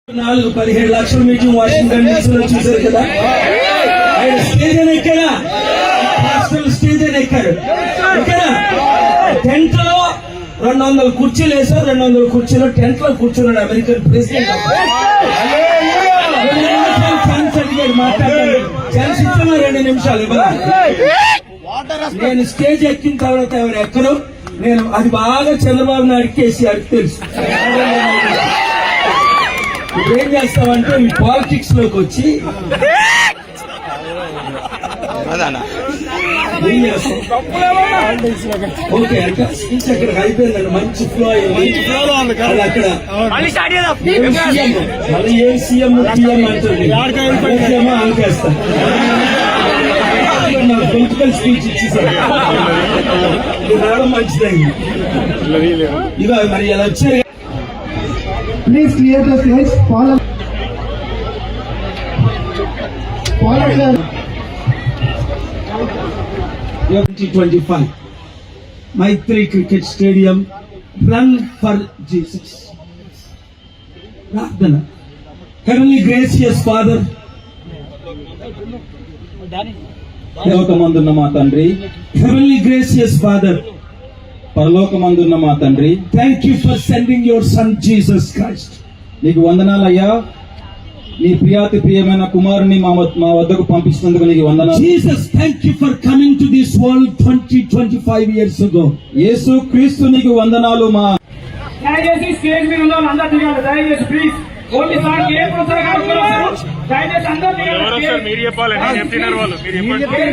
4-17 లక్షల meeting Washington డీసీలో చూశారు కదా. ఆయన స్టేజ్ అని ఎక్కాడా, స్టేజ్ అని ఎక్కారు. ఇక్కడ టెంట్ లో 200 కుర్చీలు వేసారు. 200 కుర్చీలో టెంట్ లో కూర్చున్నాడు అమెరికన్ ప్రెసిడెంట్. ఛాన్స్ అడిగాడు, మాట్లాడాడు. ఛాన్స్ ఇస్తున్నా 2 నిమిషాలు ఇవ్వాలి. నేను స్టేజ్ ఎక్కిన తర్వాత ఎవరు ఎక్కరు, నేను అది బాగా చంద్రబాబు నాయుడు కేసీఆర్కి తెలుసు. ఇప్పుడు ఏం చేస్తామంటే ఈ పాలిటిక్స్ లోకి వచ్చి ఓకే అంటే స్పీచ్ అక్కడ అయిపోయిందండి, మంచి ఫ్లో అయింది. అక్కడ మళ్ళీ ఏం సీఎం టీఎం అంటుంది ఆంకేస్తా. నాకు పొలిటికల్ స్పీచ్ ఇచ్చేసారు, రావడం మంచిదండి. ఇక మరి ఎలా వచ్చారు. Please clear the stage. Follow. 2025 Maitri Cricket Stadium, Run for Jesus. Pradhana. Heavenly gracious Father, పరలోకమందున్న మా తండ్రి, Heavenly gracious Father, పరలోకమందున్న మా తండ్రి, thank you for sending your Son Jesus Christ. నీకు వందనాలయ్యా. నీ ప్రియమైన కుమారుని మా వద్దకు పంపిస్తున్నందుకు నీకు వందనాలు. Jesus, thank you for coming to this world 20-25 years ago. యేసు క్రీస్తు నీకు వందనాలు. మా దయచేసి స్టేజ్ మీద ఉన్న అందరూ దిగాలి. దయచేసి ప్లీజ్ ఓన్లీ సార్ ఏ ప్రోత్సాహం దయచేసి అందరూ దిగాలి. మీరు చెప్పాలి, నేను చెప్తున్నారు వాళ్ళు. మీరు చెప్పండి.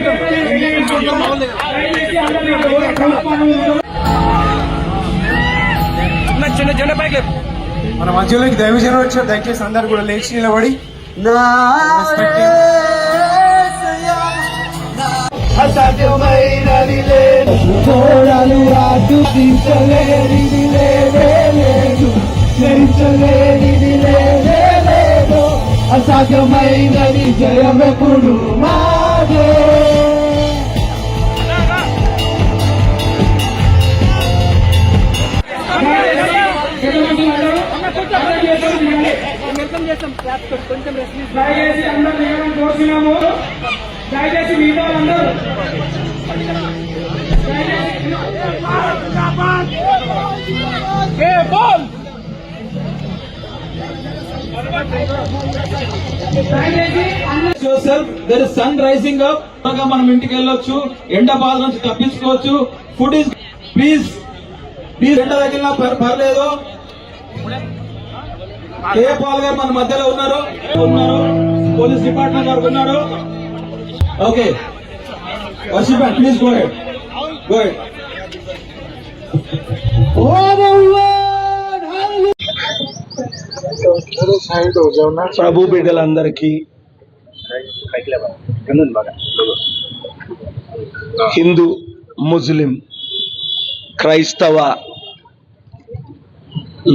మన మధ్యలోకి దైవజనం వచ్చారు. దయచేసి అందరు కూడా లేచి నిలబడి అసాధ్యమైనది జయమెప్పుడు మాదే. దయచేసి అందరూ దిగడం కోరుతున్నాము. దయచేసి మిగతా అందరూ there is sun rising up. మనం ఇంటికి వెళ్ళొచ్చు, ఎండ బాధ నుంచి తప్పించుకోవచ్చు. ఫుడ్ ఇస్ ప్లీజ్ ఎండ తగిలినా పర్లేదు. కేపాల్ గారు మన మధ్యలో ఉన్నారు, పోలీస్ డిపార్ట్మెంట్ గారు ఉన్నారు. Okay worship please go ahead. ప్రభు బిడ్డలందరికీ, హిందూ, ముస్లిం, క్రైస్తవ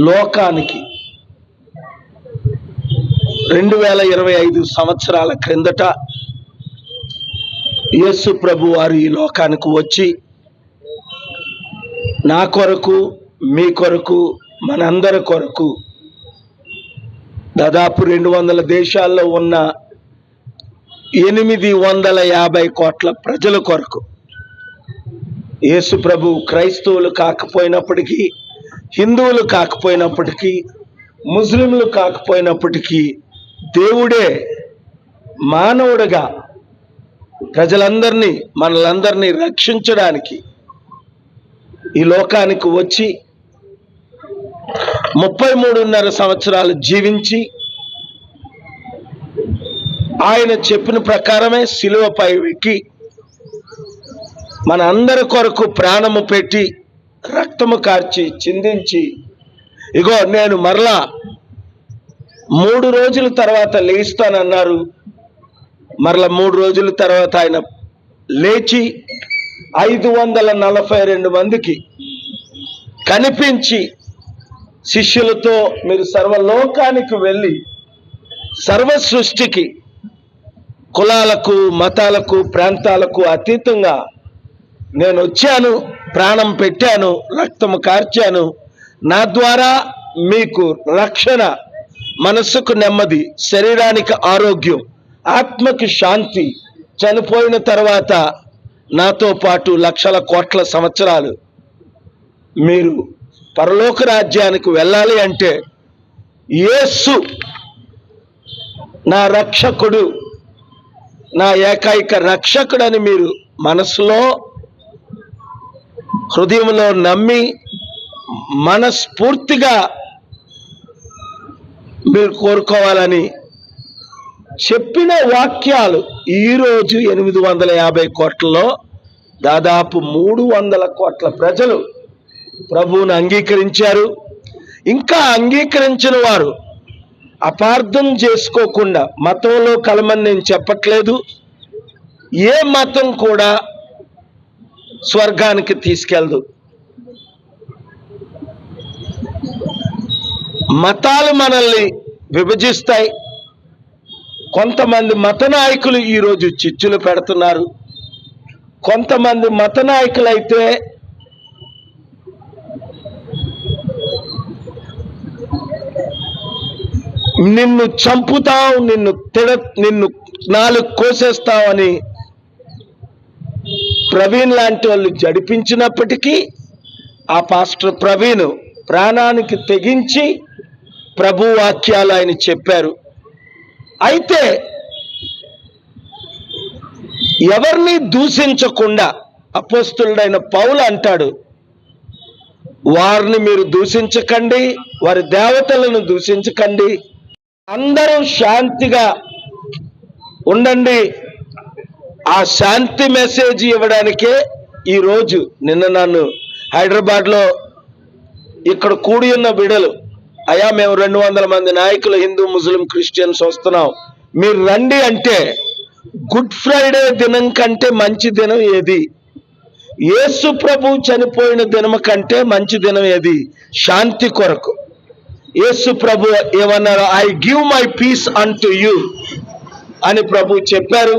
లోకానికి 2025 సంవత్సరాల క్రిందట యేసు ప్రభు వారు ఈ లోకానికి వచ్చి నా కొరకు, మీ కొరకు, మనందరి కొరకు దాదాపు 200 దేశాల్లో ఉన్న 850 కోట్ల ప్రజల కొరకు యేసు ప్రభు క్రైస్తవులు కాకపోయినప్పటికీ, హిందువులు కాకపోయినప్పటికీ, ముస్లింలు కాకపోయినప్పటికీ దేవుడే మానవుడిగా ప్రజలందరినీ, మనలందరినీ రక్షించడానికి ఈ లోకానికి వచ్చి 33.5 సంవత్సరాలు జీవించి ఆయన చెప్పిన ప్రకారమే శిలువపై ఎక్కి మన అందరి కొరకు ప్రాణము పెట్టి రక్తము కార్చి చిందించి ఇగో నేను మరలా 3 రోజుల తర్వాత లేస్తానన్నారు. మరలా 3 రోజుల తర్వాత ఆయన లేచి 542 మందికి కనిపించి శిష్యులతో మీరు సర్వలోకానికి వెళ్ళి సర్వ సృష్టికి, కులాలకు, మతాలకు, ప్రాంతాలకు అతీతంగా నేను వచ్చాను, ప్రాణం పెట్టాను, రక్తము కార్చాను, నా ద్వారా మీకు రక్షణ మనసుకు నెమ్మది, శరీరానికి ఆరోగ్యం, ఆత్మకి శాంతి. చనిపోయిన తర్వాత నాతో పాటు లక్షల కోట్ల సంవత్సరాలు మీరు పరలోక రాజ్యానికి వెళ్ళాలి అంటే యేసు నా రక్షకుడు, నా ఏకైక రక్షకుడని మీరు మనసులో హృదయంలో నమ్మి మనస్ఫూర్తిగా మీరు కోరుకోవాలని చెప్పిన వాక్యాలు ఈరోజు 850 కోట్లలో దాదాపు 300 కోట్ల ప్రజలు ప్రభువును అంగీకరించారు. ఇంకా అంగీకరించిన వారు అపార్థం చేసుకోకుండా, మతంలో కలమని నేను చెప్పట్లేదు, ఏ మతం కూడా స్వర్గానికి తీసుకెళ్దు. మతాలు మనల్ని విభజిస్తాయి. కొంతమంది మత నాయకులు ఈరోజు చిచ్చులు పెడుతున్నారు. కొంతమంది మత నాయకులైతే నిన్ను చంపుతాం, నిన్ను 4 కోసేస్తామని ప్రవీణ్ లాంటి వాళ్ళు జడిపించినప్పటికీ ఆ పాస్టర్ ప్రవీణ్ ప్రాణానికి తెగించి ప్రభు వాక్యాలు ఆయన చెప్పారు. అయితే ఎవరిని దూషించకుండా అపోస్తులుడైన పౌలు అంటాడు, వారిని మీరు దూషించకండి, వారి దేవతలను దూషించకండి, అందరూ శాంతిగా ఉండండి. ఆ శాంతి మెసేజ్ ఇవ్వడానికే ఈరోజు నన్ను హైదరాబాద్లో ఇక్కడ కూడి ఉన్న బిడలు, అయ్యా మేము 200 మంది నాయకులు, హిందూ, ముస్లిం, క్రిస్టియన్స్ వస్తున్నాం, మీరు రండి అంటే, గుడ్ ఫ్రైడే దినం కంటే మంచి దినం ఏది? యేసు ప్రభు చనిపోయిన దినం కంటే మంచి దినం ఏది? శాంతి కొరకు. యేసు ప్రభు ఏమన్నారు? I give my peace unto you అని ప్రభు చెప్పారు.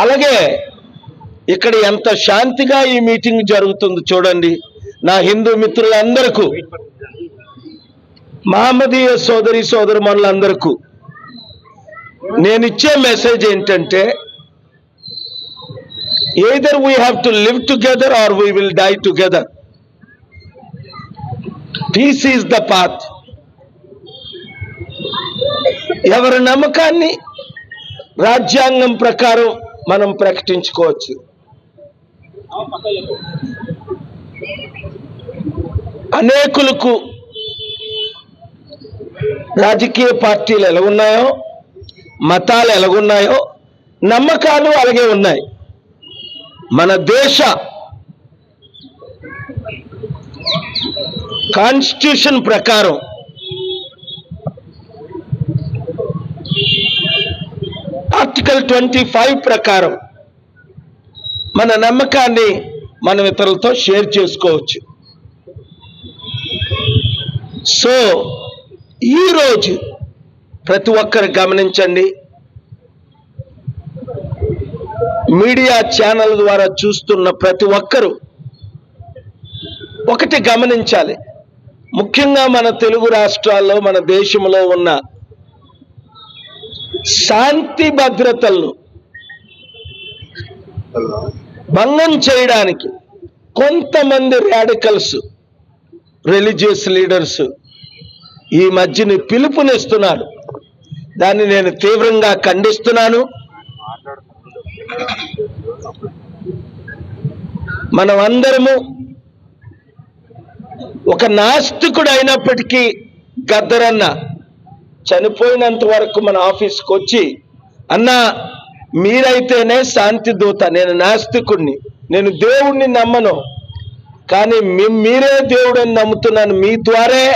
అలాగే ఇక్కడ ఎంత శాంతిగా ఈ మీటింగ్ జరుగుతుంది చూడండి. నా హిందూ మిత్రులందరికీ, మహమ్మదీయ సోదరి సోదరుమణులందరికీ నేను ఇచ్చే మెసేజ్ ఏంటంటే, either we have to live together or we will die together. Peace is the path. ఎవరి నమ్మకాన్ని రాజ్యాంగం ప్రకారం మనం ప్రకటించుకోవచ్చు. అనేకులకు రాజకీయ పార్టీలు ఎలాగున్నాయో, మతాలు ఎలాగున్నాయో, నమ్మకాలు అలాగే ఉన్నాయి. మన దేశ కాన్స్టిట్యూషన్ ప్రకారం ఆర్టికల్ 25 ప్రకారం మన నమ్మకాన్ని మనం ఇతరులతో షేర్ చేసుకోవచ్చు. సో ఈరోజు ప్రతి ఒక్కరు గమనించండి, మీడియా ఛానల్ ద్వారా చూస్తున్న ప్రతి ఒక్కరూ ఒకటి గమనించాలి. ముఖ్యంగా మన తెలుగు రాష్ట్రాల్లో, మన దేశంలో ఉన్న శాంతి భద్రతలను భంగం చేయడానికి కొంతమంది రాడికల్స్, రిలీజియస్ లీడర్స్ ఈ మధ్యని పిలుపునిస్తున్నారు. దాన్ని నేను తీవ్రంగా ఖండిస్తున్నాను. మనం అందరము ఒక నాస్తికుడు అయినప్పటికీ, గద్దరన్న చనిపోయినంత వరకు మన ఆఫీస్కి వచ్చి, అన్నా మీరైతేనే శాంతి దూత, నేను నాస్తికుడిని, నేను దేవుణ్ణి నమ్మను, కానీ మీరే దేవుడని నమ్ముతున్నాను, మీ ద్వారే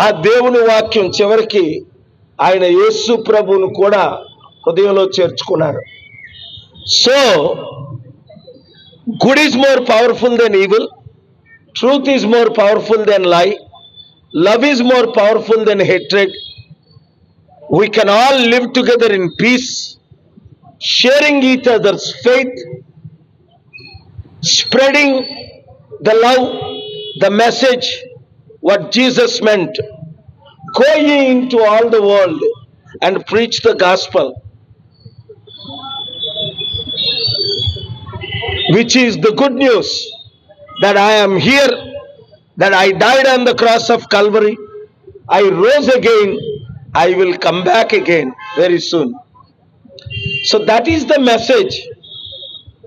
ఆ దేవుని వాక్యం చివరికి ఆయన యేసు ప్రభువును కూడా హృదయంలో చేర్చుకున్నారు. So good is more powerful than evil, truth is more powerful than lie, love is more powerful than hatred. We can all live together in peace, sharing each other's faith, spreading the love, the message, what Jesus meant. go ye into all the world and preach the gospel, which is the good news that I am here, that I died on the cross of Calvary, I rose again, I will come back again very soon. So that is the message